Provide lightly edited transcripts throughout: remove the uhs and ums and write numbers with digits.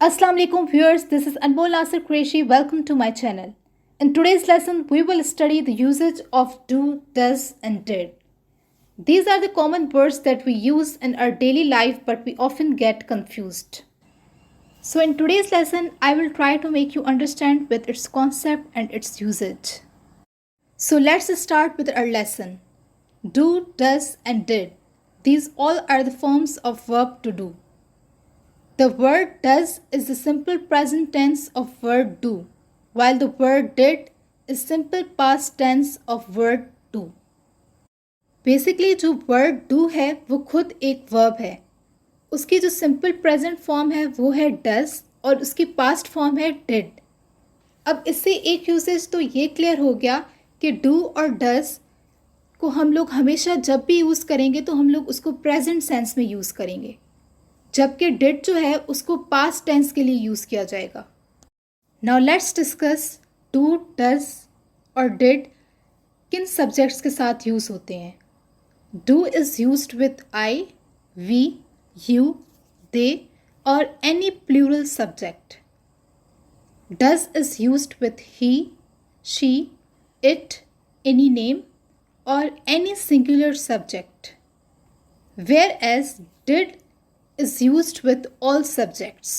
Assalamu alaikum viewers, this is Anmol Nasir Qureshi. Welcome to my channel. In today's lesson, we will study the usage of do, does and did. These are the common words that we use in our daily life but we often get confused. So in today's lesson, I will try to make you understand with its concept and its usage. So let's start with our lesson. Do, does and did. These all are the forms of verb to do. The word does is the simple present tense of word do, while the word did is simple past tense of word do. Basically जो word do है वो खुद एक verb है. उसकी जो simple present form है वो है डज और उसकी पास्ट फॉर्म है डिड. अब इससे एक यूसेज तो ये क्लियर हो गया कि डू और डज को हम लोग हमेशा जब भी यूज़ करेंगे तो हम लोग उसको प्रेजेंट सेंस में यूज़ करेंगे, जबकि डिड जो है उसको पास्ट टेंस के लिए यूज़ किया जाएगा. Now let's discuss do, does और डिड किन सब्जेक्ट्स के साथ यूज़ होते हैं. Do is used with I, we, you, they और any plural subject. Does is used with he, she, it, any name और any singular subject. Whereas did is used with all subjects.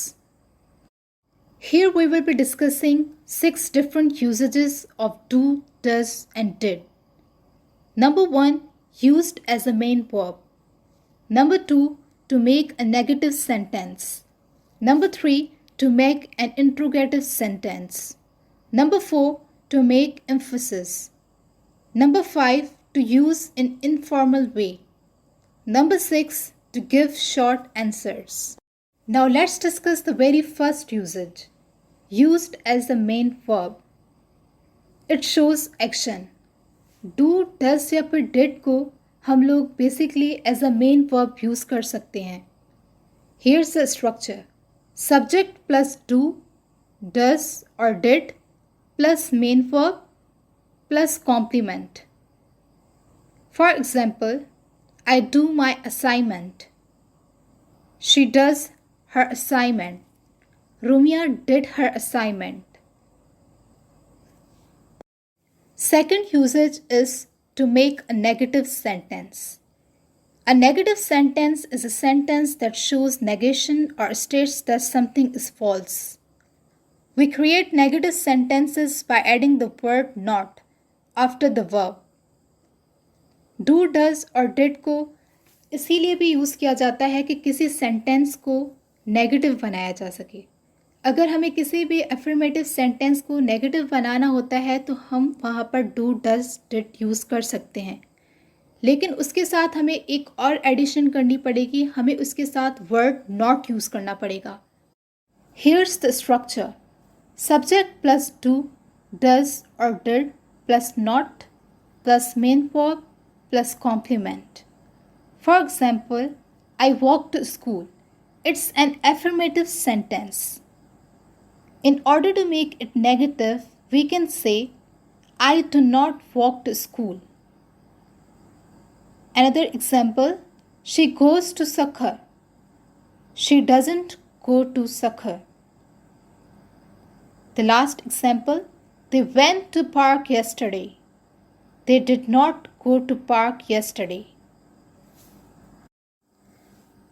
Here we will be discussing 6 different usages of do, does and did. Number 1, used as a main verb. Number 2, to make a negative sentence. Number 3, to make an interrogative sentence. Number 4, to make emphasis. Number 5, to use in informal way. Number 6, to give short answers. Now let's discuss the very first usage. Used as the main verb. It shows action. Do, does या फिर did को हम लोग basically as a main verb use कर सकते हैं. Here's the structure. Subject plus do, does or did plus main verb plus complement. For example, I do my assignment. She does her assignment. Rumia did her assignment. Second usage is to make a negative sentence. A negative sentence is a sentence that shows negation or states that something is false. We create negative sentences by adding the word not after the verb. Do, does और did को इसीलिए भी use किया जाता है कि किसी sentence को नेगेटिव बनाया जा सके. अगर हमें किसी भी अफर्मेटिव सेंटेंस को नेगेटिव बनाना होता है तो हम वहाँ पर डू, डज, डिड यूज़ कर सकते हैं, लेकिन उसके साथ हमें एक और एडिशन करनी पड़ेगी. हमें उसके साथ वर्ड नॉट यूज़ करना पड़ेगा. Here's the structure. Subject plus do, does और did plus not plus main verb plus complement. For example, I walk to school. It's an affirmative sentence. In order to make it negative, we can say, I do not walk to school. Another example, she goes to soccer. She doesn't go to soccer. The last example, they went to park yesterday. They did not go to park yesterday.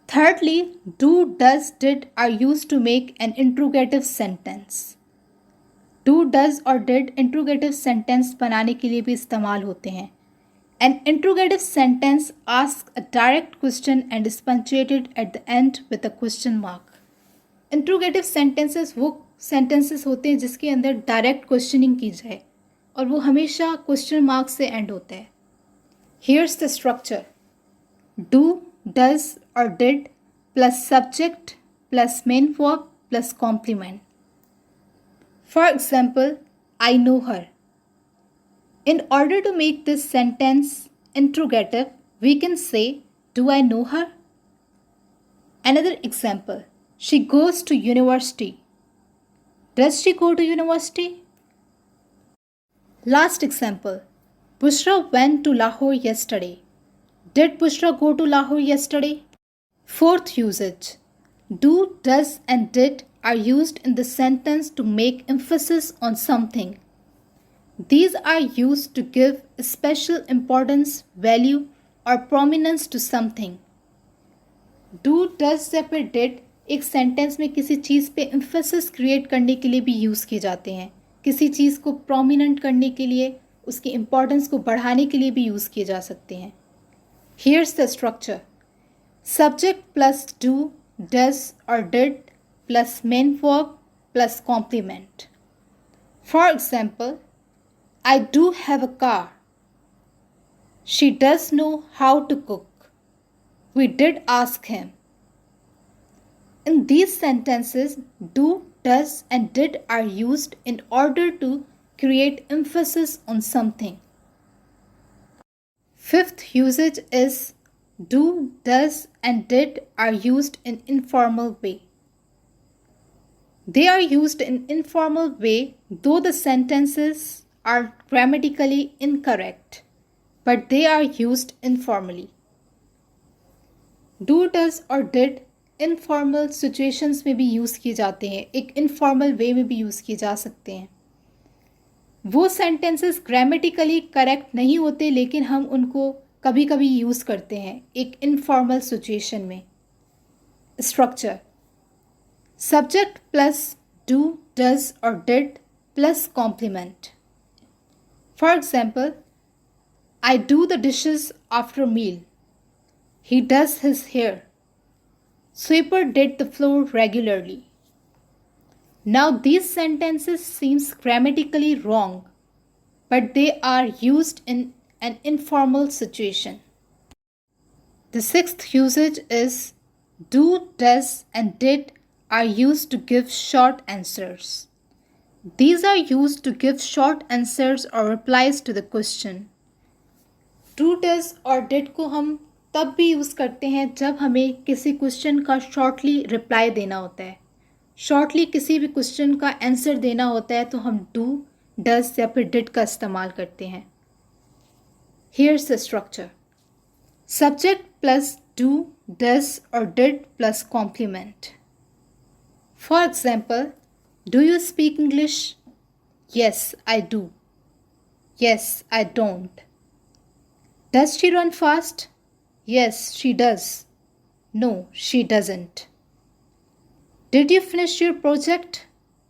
Thirdly, do, does, did are used to make an interrogative sentence. Do, does और did interrogative sentence बनाने के लिए भी इस्तेमाल होते हैं. An interrogative sentence asks a direct question and is punctuated at the end with a question mark. Interrogative sentences वो sentences होते हैं जिसके अंदर direct questioning की जाए और वो हमेशा क्वेश्चन मार्क से एंड होता है. Here's the structure. Do, does or did plus subject plus main verb plus complement. For example, I know her. In order to make this sentence interrogative, we can say, do I know her? Another example, she goes to university. Does she go to university? Last example, Bushra went to Lahore yesterday. Did Bushra go to Lahore yesterday? Fourth usage. Do, does and did are used in the sentence to make emphasis on something. These are used to give special importance, value, or prominence to something. Do, does या फिर did एक sentence में किसी चीज़ पे emphasis create करने के लिए भी यूज़ किए जाते हैं. किसी चीज़ को प्रोमिनेंट करने के लिए, उसकी इम्पोर्टेंस को बढ़ाने के लिए भी यूज़ किए जा सकते हैं. Here's the structure. Subject plus do, does or did plus main verb plus complement. For example, I do have a car. She does know how to cook. We did ask him. In these sentences, do, does and did are used in order to create emphasis on something. Fifth usage is do, does and did are used in informal way. They are used in informal way though the sentences are grammatically incorrect, but they are used informally. Do, does और did informal situations में भी use किए जाते हैं, एक informal वे में भी use किए जा सकते हैं. वो सेंटेंसेस ग्रामेटिकली करेक्ट नहीं होते लेकिन हम उनको कभी कभी यूज़ करते हैं एक इनफॉर्मल सिचुएशन में. Structure: subject plus do, does और did plus complement. For example, I do the dishes after meal. He does his hair. Sweeper did the floor regularly. Now these sentences seems grammatically wrong, but they are used in an informal situation. The sixth usage is do, does and did are used to give short answers. These are used to give short answers or replies to the question. Do, does और did को हम तब भी use करते हैं जब हमें किसी क्वेश्चन का शॉर्टली रिप्लाई देना होता है. शॉर्टली किसी भी क्वेश्चन का आंसर देना होता है तो हम डू, डज या फिर डिड का इस्तेमाल करते हैं. Here's the structure: subject plus do, does और did plus complement. For example, do you speak English? Yes I do. Yes I don't. Does she run fast? Yes, she does. No, she doesn't. Did you finish your project?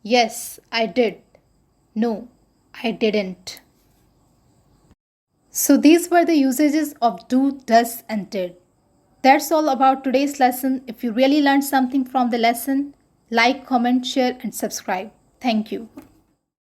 Yes, I did. No, I didn't. So these were the usages of do, does and did. That's all about today's lesson. If you really learned something from the lesson, like, comment, share and subscribe. Thank you.